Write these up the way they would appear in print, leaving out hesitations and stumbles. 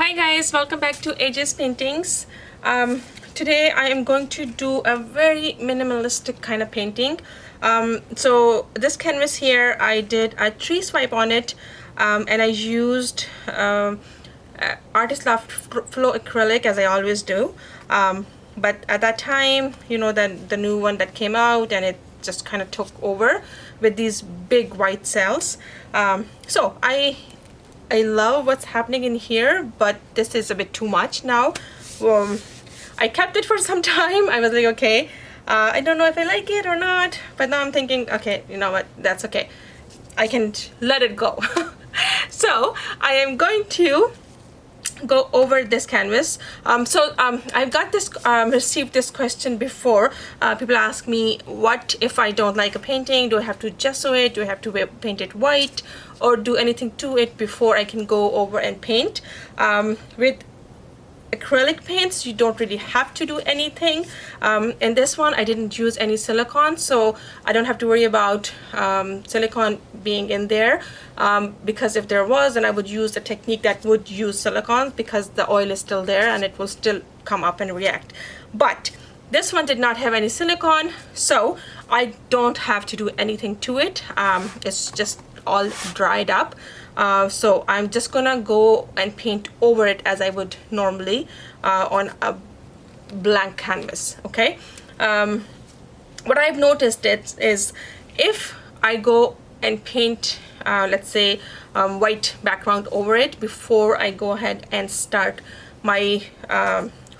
Hi guys, welcome back to AJ's Paintings. Today I am going to do a very minimalistic kind of painting. So this canvas here, I did a 3 swipe on it, and I used Artist Loft Flow acrylic as I always do. But at that time, you know, the new one that came out, and it just kind of took over with these big white cells. So I love what's happening in here, but this is a bit too much now. I kept it for some time. I was like, okay, I don't know if I like it or not, but now I'm thinking, okay, you know what, that's okay. I can let it go. So I am going to go over this canvas. I've got this received this question before. People ask me, what if I don't like a painting? Do I have to gesso it? Do I have to paint it white, or do anything to it before I can go over and paint? With acrylic paints, you don't really have to do anything. In this one, I didn't use any silicone, so I don't have to worry about silicone being in there, because if there was, then I would use a technique that would use silicone, because the oil is still there and it will still come up and react. But this one did not have any silicone, so I don't have to do anything to it. It's just all dried up. So I'm just gonna go and paint over it as I would normally on a blank canvas. Okay. What I've noticed is if I go and paint let's say white background over it before I go ahead and start my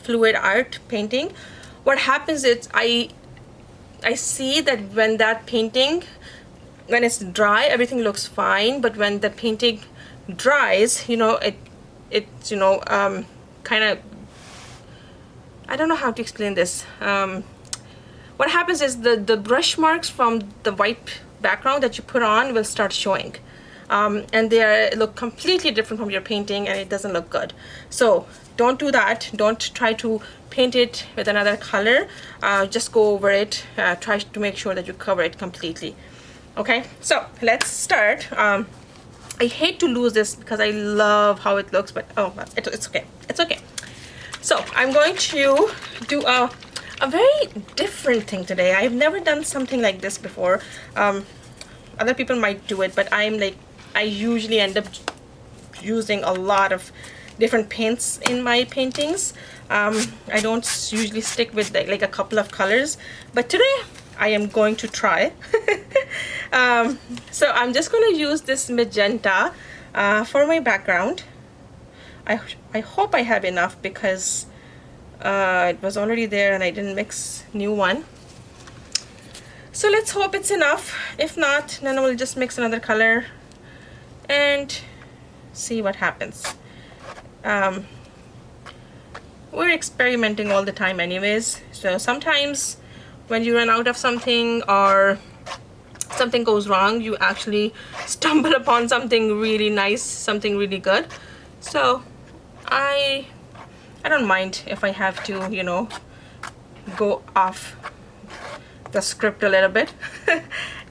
fluid art painting, what happens is I see that when that painting, when it's dry, everything looks fine, but when the painting dries, you know, it's you know, kind of, I don't know how to explain this. What happens is the brush marks from the white background that you put on will start showing, and they look completely different from your painting, and it doesn't look good. So don't do that. Don't try to paint it with another color. Just go over it. Try to make sure that you cover it completely. Okay, so let's start. I hate to lose this because I love how it looks, but oh, it's okay. It's okay. So I'm going to do a very different thing today. I've never done something like this before. Other people might do it, but I usually end up using a lot of different paints in my paintings. I don't usually stick with like a couple of colors, but today I am going to try. So I'm just going to use this magenta for my background. I hope I have enough, because it was already there and I didn't mix new one. So let's hope it's enough. If not, then we'll just mix another color and see what happens. We're experimenting all the time anyways, so sometimes when you run out of something or something goes wrong, you actually stumble upon something really nice, something really good. So I don't mind if I have to, you know, go off the script a little bit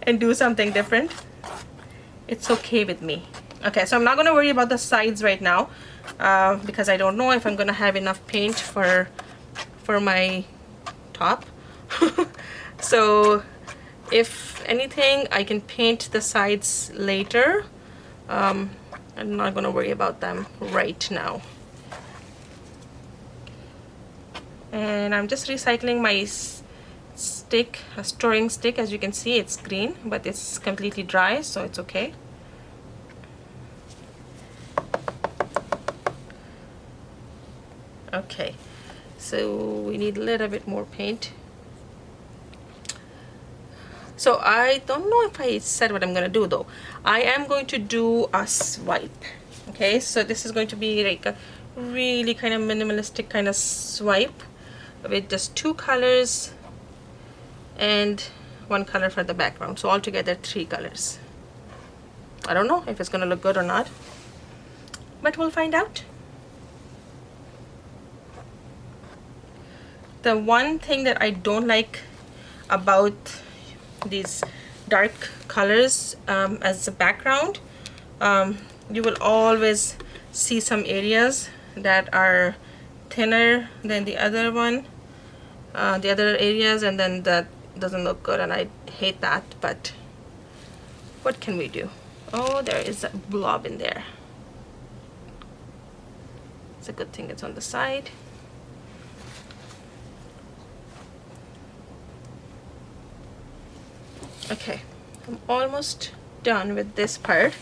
and do something different. It's okay with me. Okay, so I'm not going to worry about the sides right now, because I don't know if I'm going to have enough paint for my top. So if anything, I can paint the sides later. I'm not going to worry about them right now. And I'm just recycling my stick, a storing stick. As you can see, it's green, but it's completely dry, so it's okay. Okay, so we need a little bit more paint. So I don't know if I said what I'm gonna do though. I am going to do a swipe. Okay, so this is going to be like a really kind of minimalistic kind of swipe with just 2 colors and 1 color for the background. So altogether 3 colors. I don't know if it's gonna look good or not, but we'll find out. The one thing that I don't like about these dark colors as a background, you will always see some areas that are thinner than the other one, the other areas, and then that doesn't look good, and I hate that, but what can we do? Oh, there is a blob in there. It's a good thing it's on the side. Okay, I'm almost done with this part.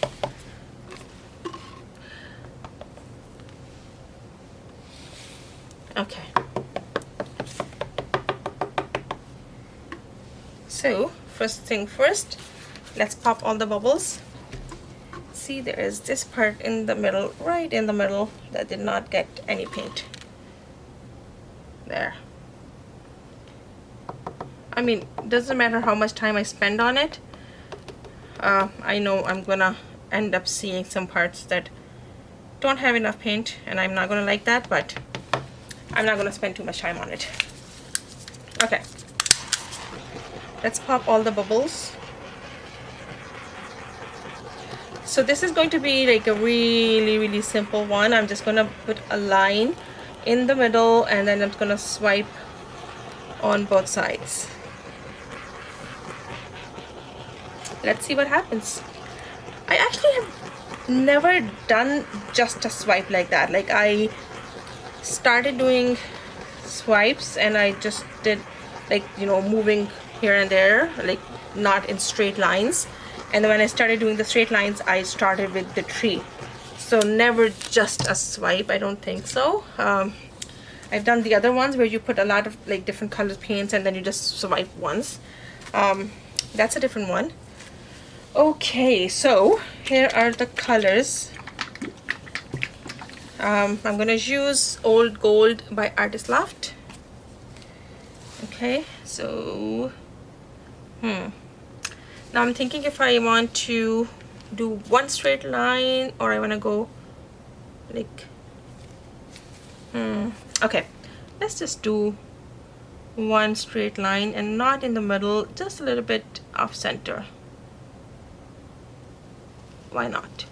Okay. So, first thing first, let's pop all the bubbles. See, there is this part in the middle, right in the middle, that did not get any paint. There. I mean, doesn't matter how much time I spend on it. I know I'm gonna end up seeing some parts that don't have enough paint, and I'm not gonna like that, but I'm not gonna spend too much time on it. Okay. Let's pop all the bubbles. So this is going to be like a really simple one. I'm just gonna put a line in the middle, and then I'm gonna swipe on both sides. Let's see what happens. I actually have never done just a swipe like that. Like, I started doing swipes and I just did, like, you know, moving here and there, like not in straight lines. And then when I started doing the straight lines, I started with the tree. So never just a swipe, I don't think so. I've done the other ones where you put a lot of like different colored paints and then you just swipe once. That's a different one. Okay, so here are the colors. I'm gonna use Old Gold by Artist Loft. Okay, so now I'm thinking if I want to do one straight line or I want to go like okay, let's just do one straight line and not in the middle, just a little bit off center. Why not?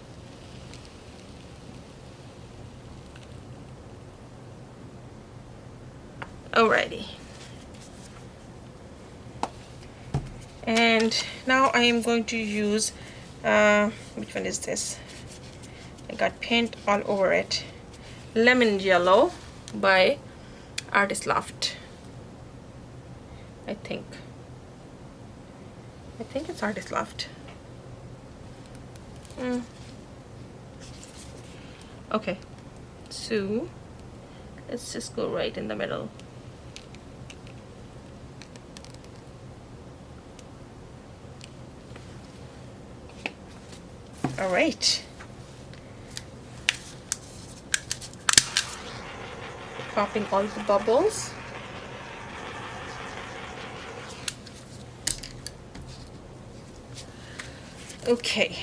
Alrighty. And now I am going to use which one is this? I got paint all over it. Lemon Yellow by Artist Loft. I think it's Artist Loft. Okay, so let's just go right in the middle. All right. Popping all the bubbles. Okay.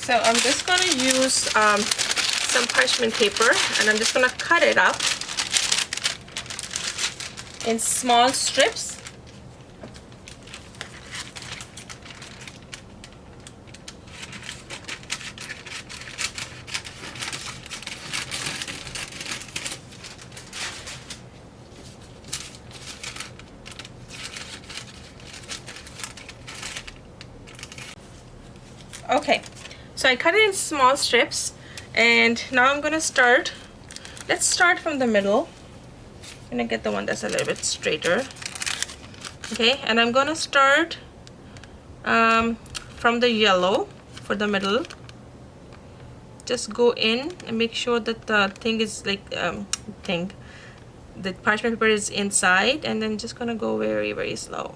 So I'm just going to use some parchment paper, and I'm just going to cut it up in small strips. Okay. So I cut it in small strips, and now I'm gonna start. Let's start from the middle. I'm gonna get the one that's a little bit straighter. Okay, and I'm gonna start from the yellow for the middle. Just go in and make sure that the thing is like the parchment paper is inside, and then just gonna go very slow.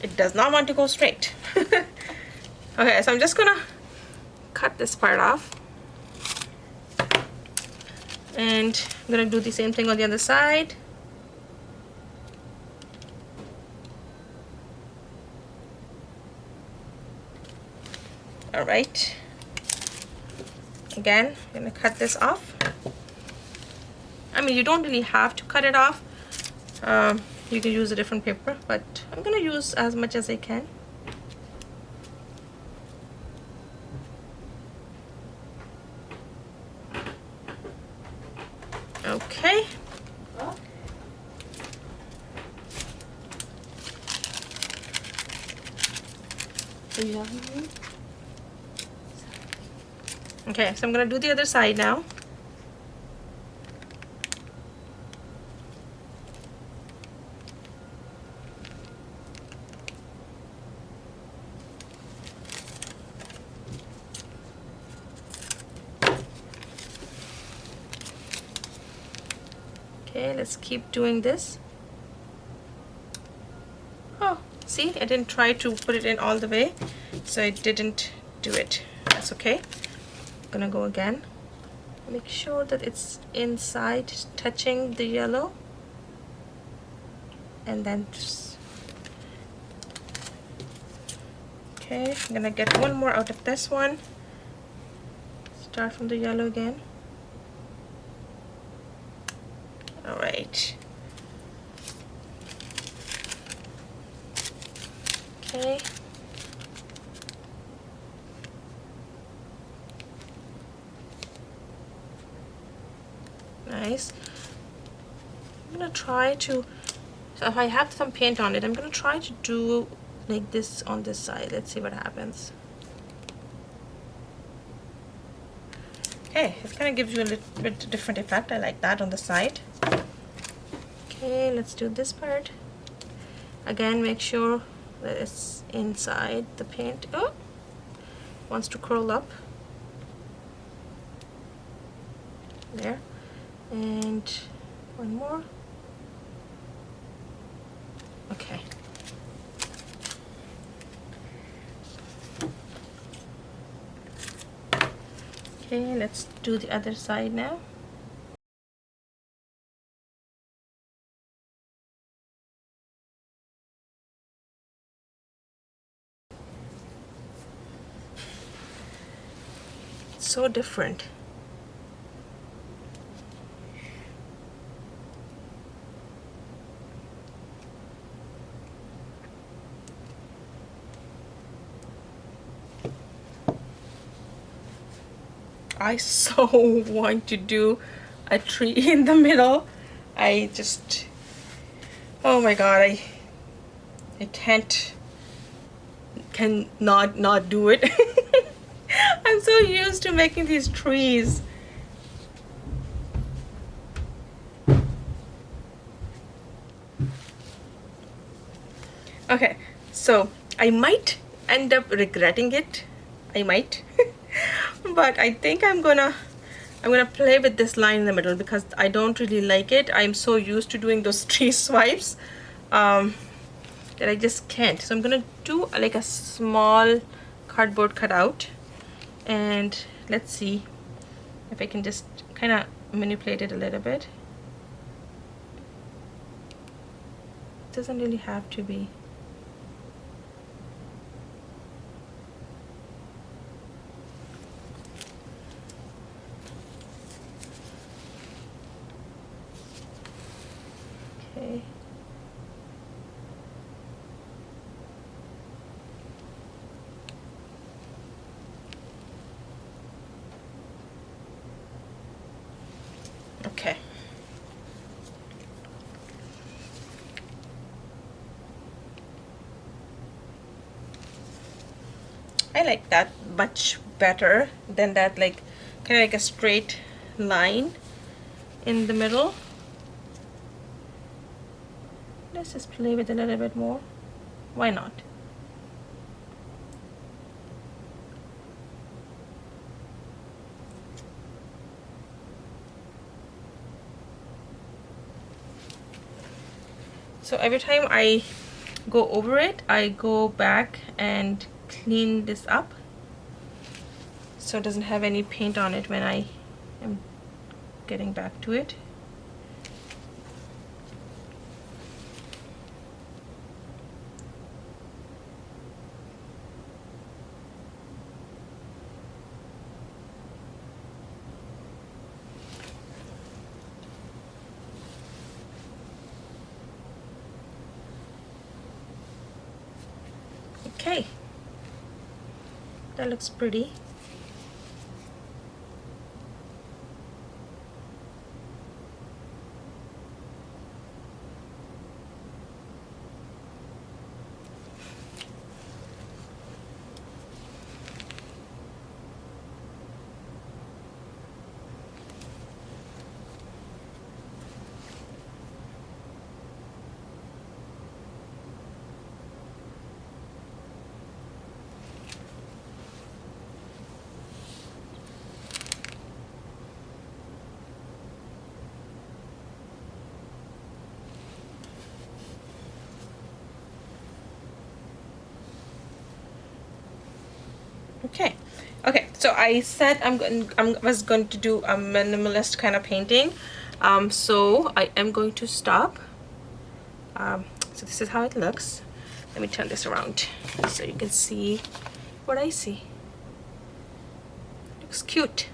It does not want to go straight. Okay, so I'm just gonna cut this part off, and I'm gonna do the same thing on the other side. All right. Again, I'm gonna cut this off. I mean, you don't really have to cut it off. You can use a different paper, but I'm gonna use as much as I can. Okay. Okay, so I'm gonna do the other side now. Okay, let's keep doing this. Oh, see, I didn't try to put it in all the way, so I didn't do it. That's okay. I'm gonna go again. Make sure that it's inside, touching the yellow, and then just... Okay, I'm gonna get one more out of this one. Start from the yellow again. All right. Okay. Nice. I'm gonna try to, so if I have some paint on it, I'm gonna try to do like this on this side. Let's see what happens. Okay, it kind of gives you a little bit different effect. I like that on the side. Okay, let's do this part. Again, make sure that it's inside the paint. Oh, wants to curl up. There. And one more. Okay. Okay, let's do the other side now. It's so different. I so want to do a tree in the middle. I just, oh my god, I cannot do it. I'm so used to making these trees. Okay, so I might end up regretting it. I might. But I think I'm gonna play with this line in the middle because I don't really like it. I'm so used to doing those tree swipes that I just can't. So I'm gonna do like a small cardboard cutout, and let's see if I can just kind of manipulate it a little bit. It doesn't really have to be. Okay. Okay. I like that much better than that, like kind of like a straight line in the middle. Let's just play with it a little bit more. Why not? So every time I go over it, I go back and clean this up so it doesn't have any paint on it when I am getting back to it. Okay, that looks pretty. Okay, okay. So I said I was going to do a minimalist kind of painting. So I am going to stop. So this is how it looks. Let me turn this around so you can see what I see. Looks cute.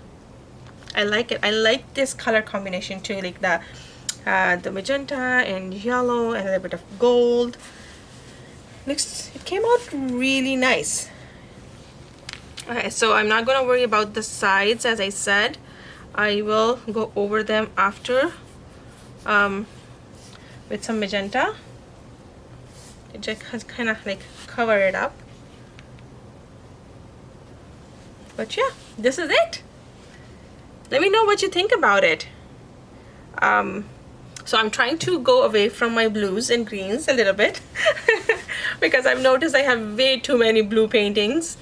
I like it. I like this color combination too, like the magenta and yellow and a little bit of gold. It came out really nice. Okay, so I'm not gonna worry about the sides, as I said. I will go over them after with some magenta. It just kind of like cover it up. But yeah, this is it. Let me know what you think about it. So I'm trying to go away from my blues and greens a little bit because I've noticed I have way too many blue paintings.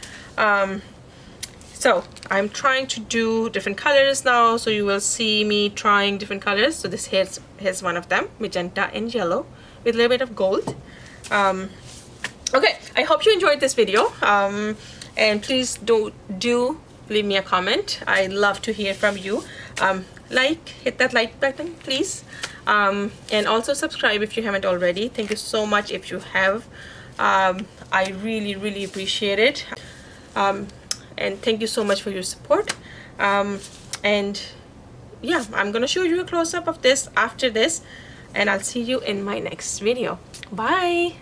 So I'm trying to do different colors now, so you will see me trying different colors. So this here's one of them, magenta and yellow with a little bit of gold. Okay, I hope you enjoyed this video, and please do leave me a comment. I'd love to hear from you. Hit that like button, please, and also subscribe if you haven't already. Thank you so much if you have. I really appreciate it, and thank you so much for your support. And yeah, I'm gonna show you a close-up of this after this, and I'll see you in my next video. Bye.